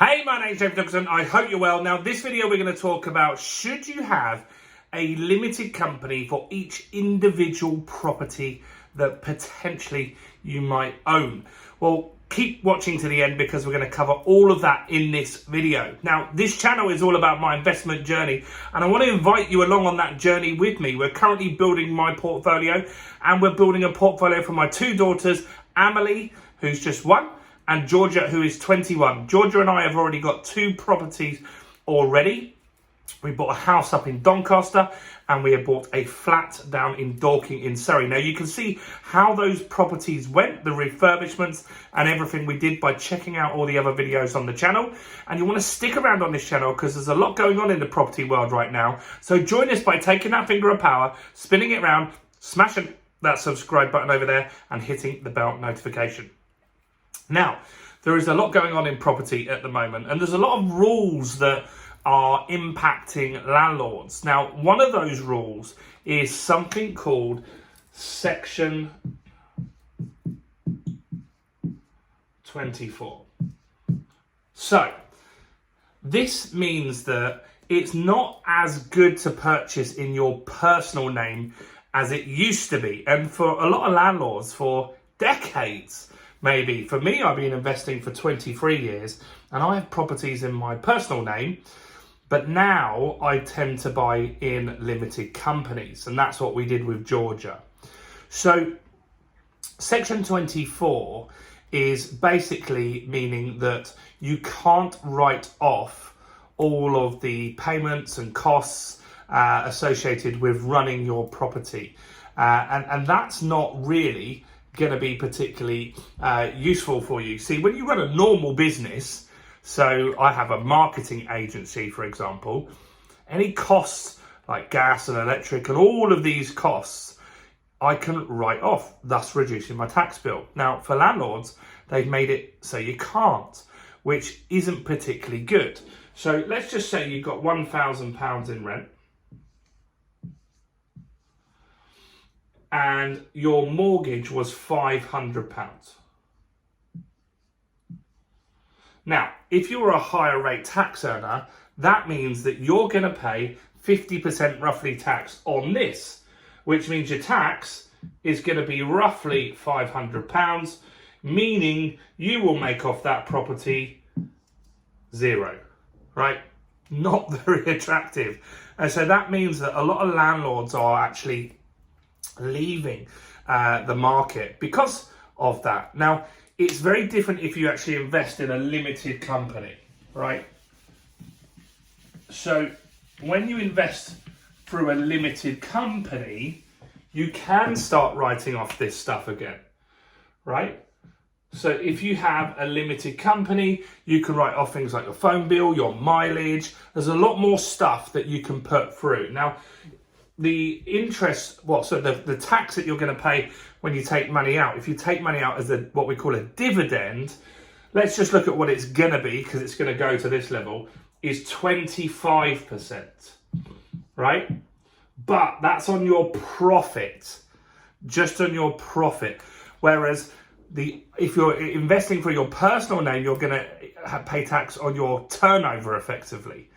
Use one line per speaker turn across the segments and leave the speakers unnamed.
Hey, my name's James Douglas. I hope you're well. Now, this video we're going to talk about, should you have a limited company for each individual property that potentially you might own? Well, keep watching to the end because we're going to cover all of that in this video. Now, this channel is all about my investment journey, and I want to invite you along on that journey with me. We're currently building my portfolio, and we're building a portfolio for my two daughters, Amelie, who's just 1, and Georgia, who is 21. Georgia and I have already got 2 properties already. We bought a house up in Doncaster, and we have bought a flat down in Dorking in Surrey. Now, you can see how those properties went, the refurbishments and everything we did by checking out all the other videos on the channel. And you want to stick around on this channel because there's a lot going on in the property world right now. So join us by taking that finger of power, spinning it around, smashing that subscribe button over there and hitting the bell notification. Now, there is a lot going on in property at the moment, and there's a lot of rules that are impacting landlords. Now, one of those rules is something called Section 24. So, this means that it's not as good to purchase in your personal name as it used to be. And for a lot of landlords, for decades, maybe. For me, I've been investing for 23 years and I have properties in my personal name, but now I tend to buy in limited companies, and that's what we did with Georgia. So Section 24 is basically meaning that you can't write off all of the payments and costs associated with running your property. And that's not really going to be particularly useful for you. See, when you run a normal business, so I have a marketing agency, for example, any costs like gas and electric and all of these costs, I can write off, thus reducing my tax bill. Now, for landlords, they've made it so you can't, which isn't particularly good. So let's just say you've got £1,000 in rent, and your mortgage was £500. Now, if you're a higher rate tax earner, that means that you're going to pay 50% roughly tax on this, which means your tax is going to be roughly £500, meaning you will make off that property zero, right? Not very attractive. And so that means that a lot of landlords are actually leaving the market because of that. Now, it's very different if you actually invest in a limited company, right? So when you invest through a limited company, you can start writing off this stuff again, right? So if you have a limited company, you can write off things like your phone bill, your mileage. There's a lot more stuff that you can put through. Now, the interest, the tax that you're going to pay when you take money out, if you take money out as what we call a dividend, let's just look at what it's going to be, because it's going to go to this level, is 25%, right? But that's on your profit, just on your profit. Whereas if you're investing for your personal name, you're going to pay tax on your turnover effectively.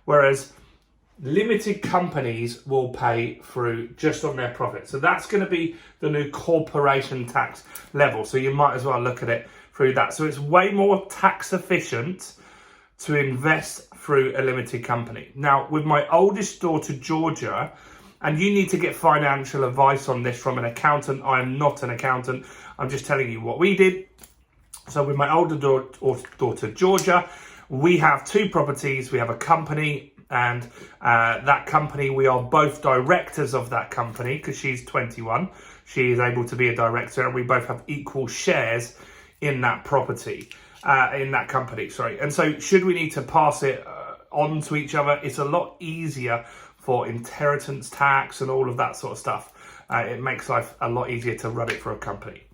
Whereas limited companies will pay through just on their profit. So that's going to be the new corporation tax level. So you might as well look at it through that. So it's way more tax efficient to invest through a limited company. Now, with my oldest daughter, Georgia, and you need to get financial advice on this from an accountant. I am not an accountant. I'm just telling you what we did. So with my older daughter, Georgia, we have 2 properties. We have a company, and that company, we are both directors of that company because she's 21. She is able to be a director, and we both have equal shares in that property, in that company, sorry. And so should we need to pass it on to each other, it's a lot easier for inheritance tax and all of that sort of stuff. It makes life a lot easier to run it for a company.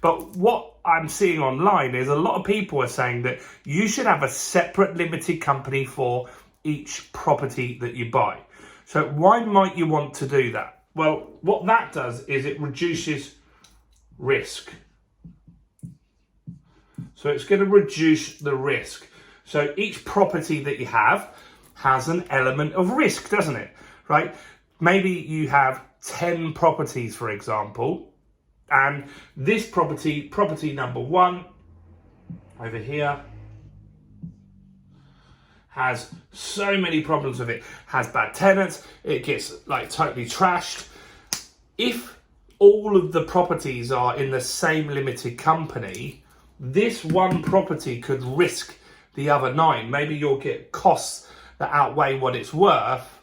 But what I'm seeing online is a lot of people are saying that you should have a separate limited company for each property that you buy. So why might you want to do that? Well, what that does is it reduces risk. So it's going to reduce the risk. So each property that you have has an element of risk, doesn't it? Right? Maybe you have 10 properties, for example, and this property number 1 over here, has so many problems with it. Has bad tenants, it gets like totally trashed. If all of the properties are in the same limited company, this one property could risk the other 9. Maybe you'll get costs that outweigh what it's worth,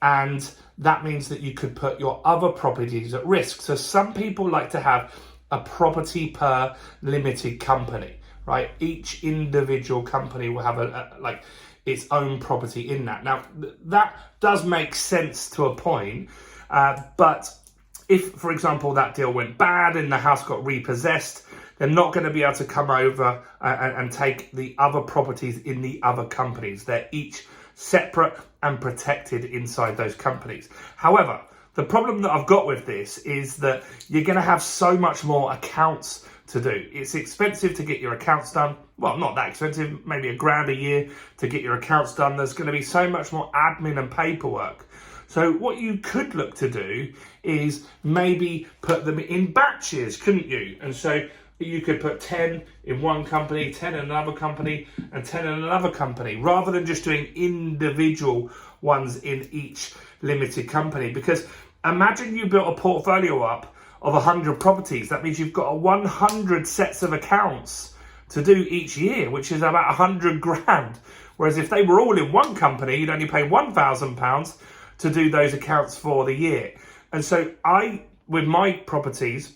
and that means that you could put your other properties at risk. So some people like to have a property per limited company, right? Each individual company will have like its own property in that. Now, that does make sense to a point, but if, for example, that deal went bad and the house got repossessed, they're not going to be able to come over and take the other properties in the other companies. They're each separate and protected inside those companies. However, the problem that I've got with this is that you're going to have so much more accounts to do. It's expensive to get your accounts done. Well, not that expensive, maybe $1,000 a year to get your accounts done. There's going to be so much more admin and paperwork. So what you could look to do is maybe put them in batches, couldn't you? And so you could put 10 in one company, 10 in another company, and 10 in another company, rather than just doing individual ones in each limited company. Because imagine you built a portfolio up of 100 properties. That means you've got 100 sets of accounts to do each year, which is about 100 grand. Whereas if they were all in one company, you'd only pay £1,000 to do those accounts for the year. And so with my properties,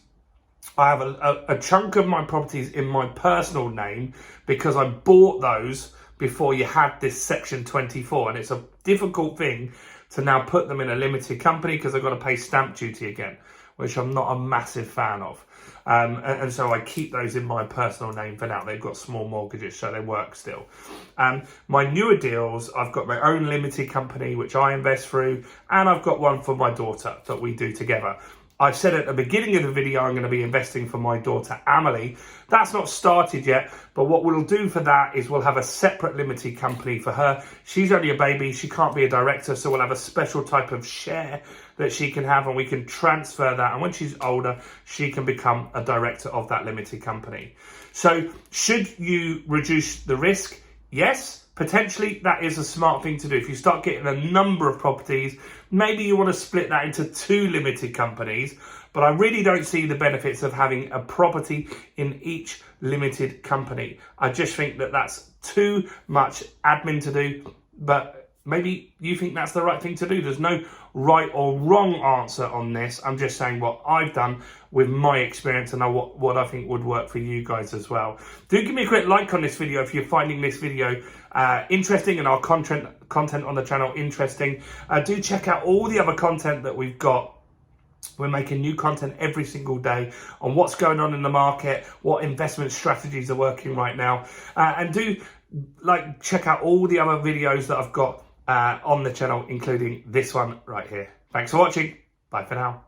I have a chunk of my properties in my personal name because I bought those before you had this Section 24. And it's a difficult thing to now put them in a limited company because I've got to pay stamp duty again, which I'm not a massive fan of. And so I keep those in my personal name for now. They've got small mortgages, so they work still. My newer deals, I've got my own limited company, which I invest through, and I've got one for my daughter that we do together. I've said at the beginning of the video, I'm going to be investing for my daughter, Amelie. That's not started yet, but what we'll do for that is we'll have a separate limited company for her. She's only a baby, she can't be a director, so we'll have a special type of share that she can have, and we can transfer that. And when she's older, she can become a director of that limited company. So should you reduce the risk? Yes. Potentially, that is a smart thing to do. If you start getting a number of properties, maybe you want to split that into 2 limited companies, but I really don't see the benefits of having a property in each limited company. I just think that that's too much admin to do, but maybe you think that's the right thing to do. There's no right or wrong answer on this. I'm just saying what I've done with my experience and what I think would work for you guys as well. Do give me a quick like on this video if you're finding this video interesting and our content on the channel interesting. Do check out all the other content that we've got. We're making new content every single day on what's going on in the market, what investment strategies are working right now, and do check out all the other videos that I've got on the channel, including this one right here. Thanks for watching. Bye for now.